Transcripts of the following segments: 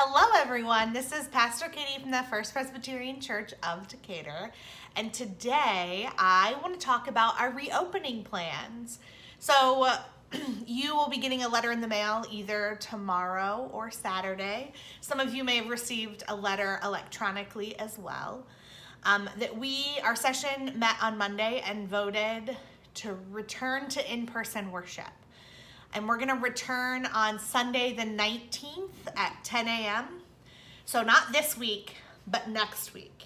Hello, everyone. This is Pastor Katie from the First Presbyterian Church of Decatur, and today I want to talk about our reopening plans. So, you will be getting a letter in the mail either tomorrow or Saturday. Some of you may have received a letter electronically as well. Our session met on Monday and voted to return to in-person worship. And we're going to return on Sunday the 19th at 10 a.m. So not this week, but next week.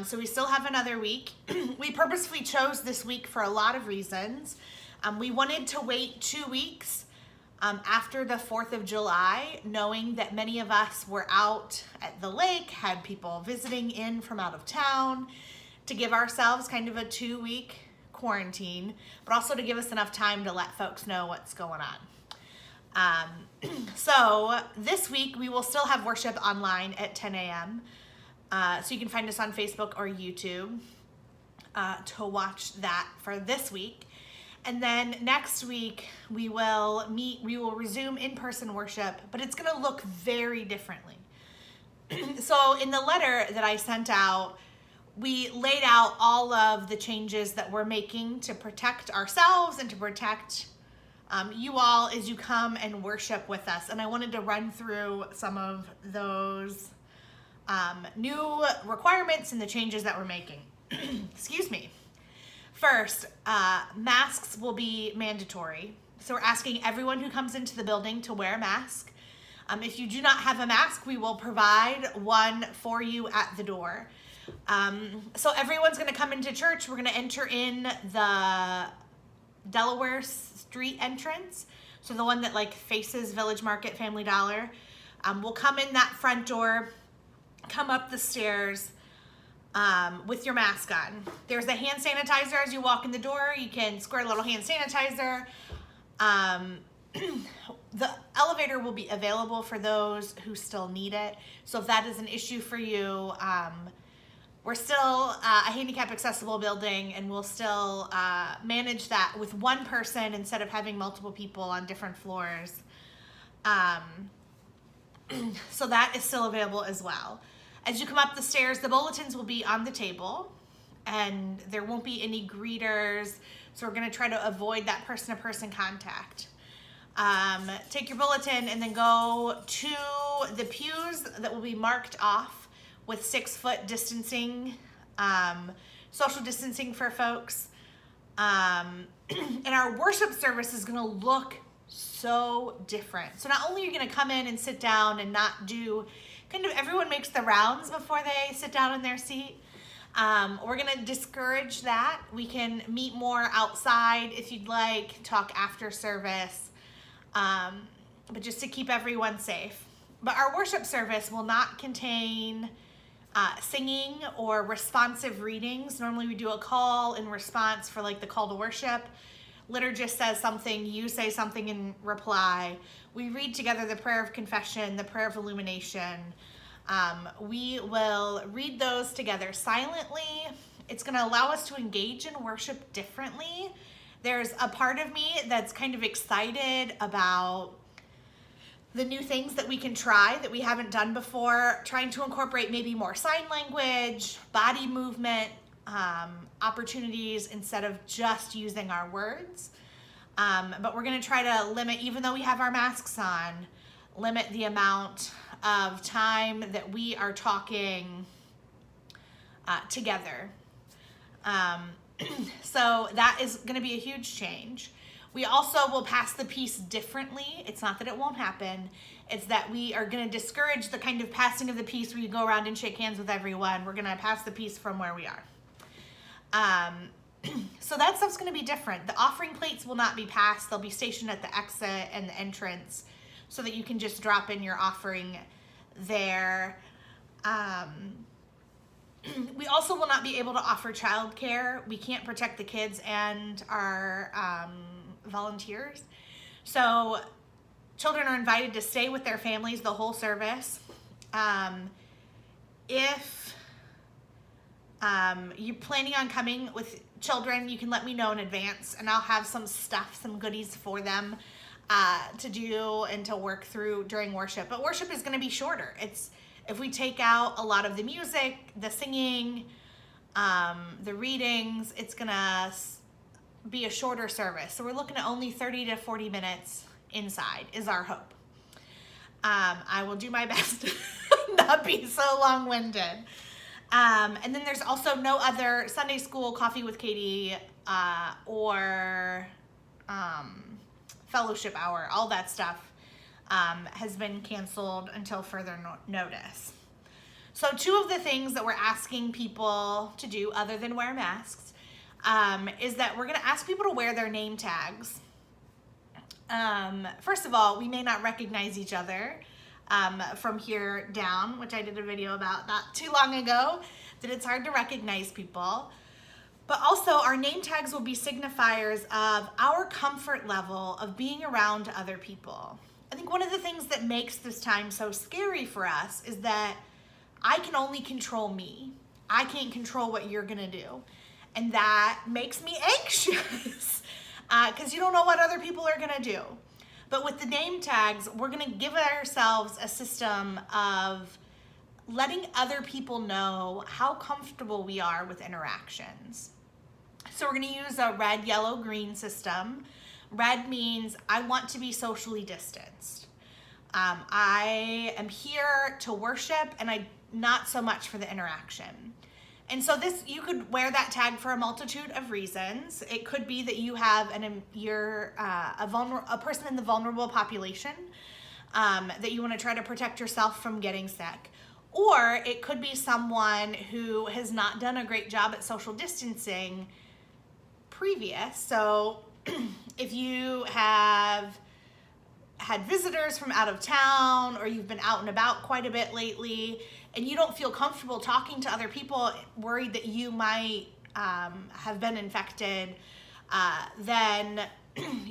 So we still have another week. We purposefully chose this week for a lot of reasons. We wanted to wait 2 weeks after the 4th of July, knowing that many of us were out at the lake, had people visiting in from out of town, to give ourselves kind of a 2-week quarantine, but also to give us enough time to let folks know what's going on. So this week we will still have worship online at 10 a.m. So you can find us on Facebook or YouTube to watch that for this week. And then next week we will resume in-person worship, but it's going to look very differently. So in the letter that I sent out, we laid out all of the changes that we're making to protect ourselves and to protect you all as you come and worship with us. And I wanted to run through some of those new requirements and the changes that we're making. Excuse me. First, masks will be mandatory. So we're asking everyone who comes into the building to wear a mask. If you do not have a mask, we will provide one for you at the door. So everyone's going to come into church. We're going to enter in the Delaware Street entrance. So the one that faces Village Market, Family Dollar. We'll come in that front door, come up the stairs with your mask on. There's a hand sanitizer as you walk in the door. You can squirt a little hand sanitizer. The elevator will be available for those who still need it. So if that is an issue for you, we're still a handicap accessible building, and we'll still manage that with one person instead of having multiple people on different floors. So that is still available as well. As you come up the stairs, the bulletins will be on the table, and there won't be any greeters. So we're going to try to avoid that person-to-person contact. Take your bulletin and then go to the pews that will be marked off with 6-foot distancing, social distancing for folks. And our worship service is going to look so different. So not only are you going to come in and sit down and not do, everyone makes the rounds before they sit down in their seat. We're going to discourage that. We can meet more outside if you'd like, talk after service, but just to keep everyone safe. But our worship service will not contain singing or responsive readings. Normally we do a call and response for the call to worship. Liturgist says something, you say something in reply. We read together the prayer of confession, the prayer of illumination. We will read those together silently. It's going to allow us to engage in worship differently. There's a part of me that's kind of excited about the new things that we can try that we haven't done before, trying to incorporate maybe more sign language, body movement, opportunities instead of just using our words. But we're going to try to limit, even though we have our masks on, limit the amount of time that we are talking together. So that is going to be a huge change. We also will pass the peace differently. It's not that it won't happen. It's that we are going to discourage the kind of passing of the peace where you go around and shake hands with everyone. We're going to pass the peace from where we are. So that stuff's going to be different. The offering plates will not be passed. They'll be stationed at the exit and the entrance so that you can just drop in your offering there. We also will not be able to offer childcare. We can't protect the kids and our volunteers. So children are invited to stay with their families the whole service. If you're planning on coming with children, you can let me know in advance and I'll have some stuff, some goodies for them. to do and to work through during worship. But worship is going to be shorter. If we take out a lot of the music, the singing, the readings, it's going to be a shorter service. So we're looking at only 30 to 40 minutes inside is our hope. I will do my best to not be so long-winded. And then there's also no other Sunday school, coffee with Katie, or fellowship hour. All that stuff has been canceled until further notice. So 2 of the things that we're asking people to do other than wear masks is that we're going to ask people to wear their name tags. First of all, we may not recognize each other from here down, which I did a video about not too long ago, that it's hard to recognize people. But also our name tags will be signifiers of our comfort level of being around other people. I think one of the things that makes this time so scary for us is that I can only control me. I can't control what you're gonna do. And that makes me anxious because you don't know what other people are gonna do. But with the name tags, we're gonna give ourselves a system of letting other people know how comfortable we are with interactions. So we're gonna use a red, yellow, green system. Red means I want to be socially distanced. I am here to worship and not so much for the interaction. And so you could wear that tag for a multitude of reasons. It could be that you have you're a person in the vulnerable population that you want to try to protect yourself from getting sick. Or it could be someone who has not done a great job at social distancing previous. So if you have had visitors from out of town, or you've been out and about quite a bit lately, and you don't feel comfortable talking to other people, worried that you might have been infected, then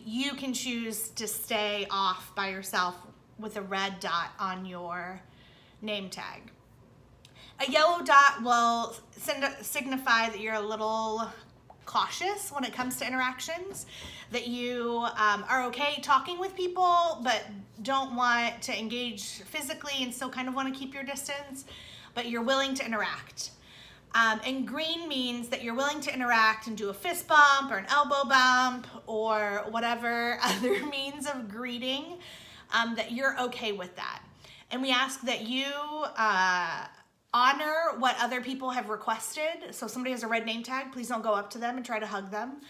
you can choose to stay off by yourself with a red dot on your name tag. A yellow dot will signify that you're a little cautious when it comes to interactions, that you are okay talking with people but don't want to engage physically and still kind of want to keep your distance, but you're willing to interact. And green means that you're willing to interact and do a fist bump or an elbow bump or whatever other means of greeting, that you're okay with that. And we ask that you honor what other people have requested. So if somebody has a red name tag, please don't go up to them and try to hug them.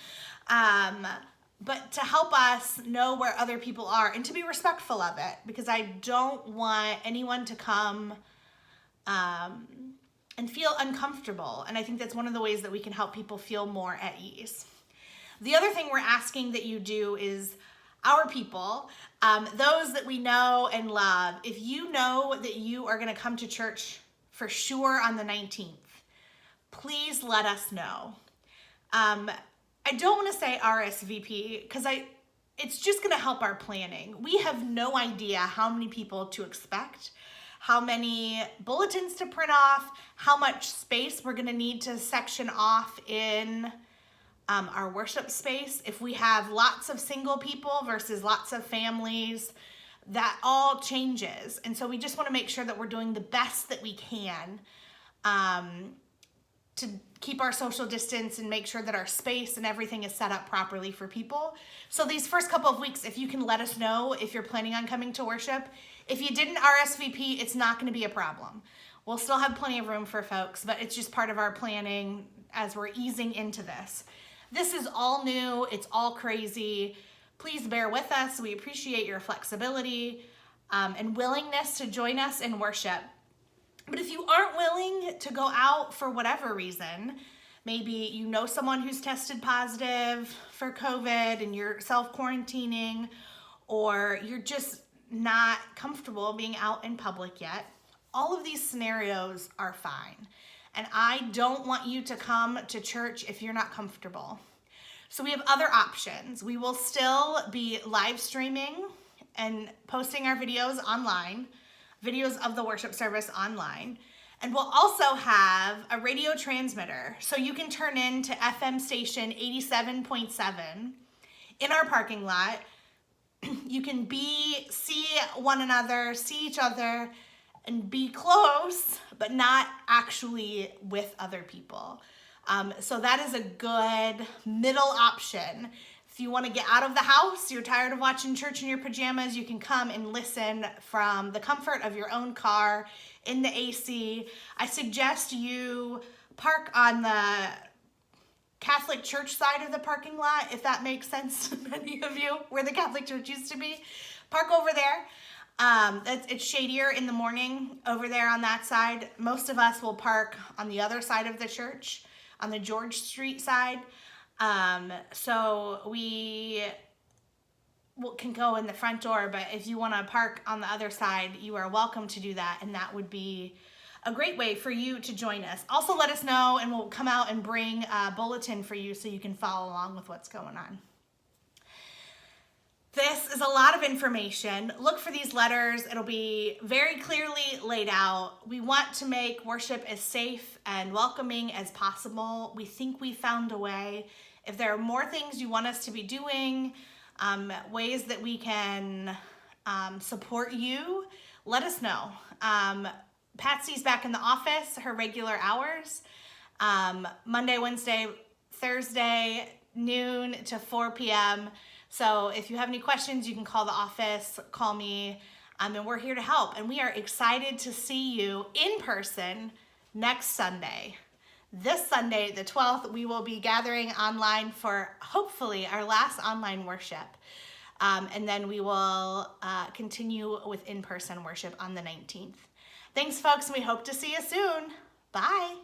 But to help us know where other people are and to be respectful of it, because I don't want anyone to come and feel uncomfortable. And I think that's one of the ways that we can help people feel more at ease. The other thing we're asking that you do is our people, those that we know and love, if you know that you are going to come to church for sure on the 19th, please let us know. I don't want to say RSVP because it's just going to help our planning. We have no idea how many people to expect, how many bulletins to print off, how much space we're going to need to section off in our worship space. If we have lots of single people versus lots of families, that all changes. And so we just want to make sure that we're doing the best that we can to keep our social distance and make sure that our space and everything is set up properly for people. So these first couple of weeks, if you can let us know if you're planning on coming to worship. If you didn't RSVP, it's not going to be a problem. We'll still have plenty of room for folks, but it's just part of our planning as we're easing into this. This is all new. It's all crazy. Please bear with us. We appreciate your flexibility and willingness to join us in worship. But if you aren't willing to go out for whatever reason, maybe you know someone who's tested positive for COVID and you're self-quarantining, or you're just not comfortable being out in public yet, all of these scenarios are fine. And I don't want you to come to church if you're not comfortable. So we have other options. We will still be live streaming and posting our videos online, videos of the worship service online. And we'll also have a radio transmitter. So you can turn in to FM station 87.7 in our parking lot you can see one another, see each other, and be close, but not actually with other people. So that is a good middle option. If you want to get out of the house, you're tired of watching church in your pajamas, you can come and listen from the comfort of your own car in the AC. I suggest you park on the Catholic Church side of the parking lot, if that makes sense to many of you, where the Catholic Church used to be. Park over there. It's shadier in the morning over there on that side. Most of us will park on the other side of the church, on the George Street side. So we can go in the front door, but if you want to park on the other side, you are welcome to do that, and that would be a great way for you to join us. Also, let us know, and we'll come out and bring a bulletin for you so you can follow along with what's going on. This is a lot of information. Look for these letters. It'll be very clearly laid out. We want to make worship as safe and welcoming as possible. We think we found a way. If there are more things you want us to be doing, ways that we can support you, let us know. Patsy's back in the office, her regular hours, Monday, Wednesday, Thursday, noon to 4 p.m. So if you have any questions, you can call the office, call me, and we're here to help. And we are excited to see you in person next Sunday. This Sunday, the 12th, we will be gathering online for hopefully our last online worship. And then we will continue with in-person worship on the 19th. Thanks, folks, and we hope to see you soon. Bye.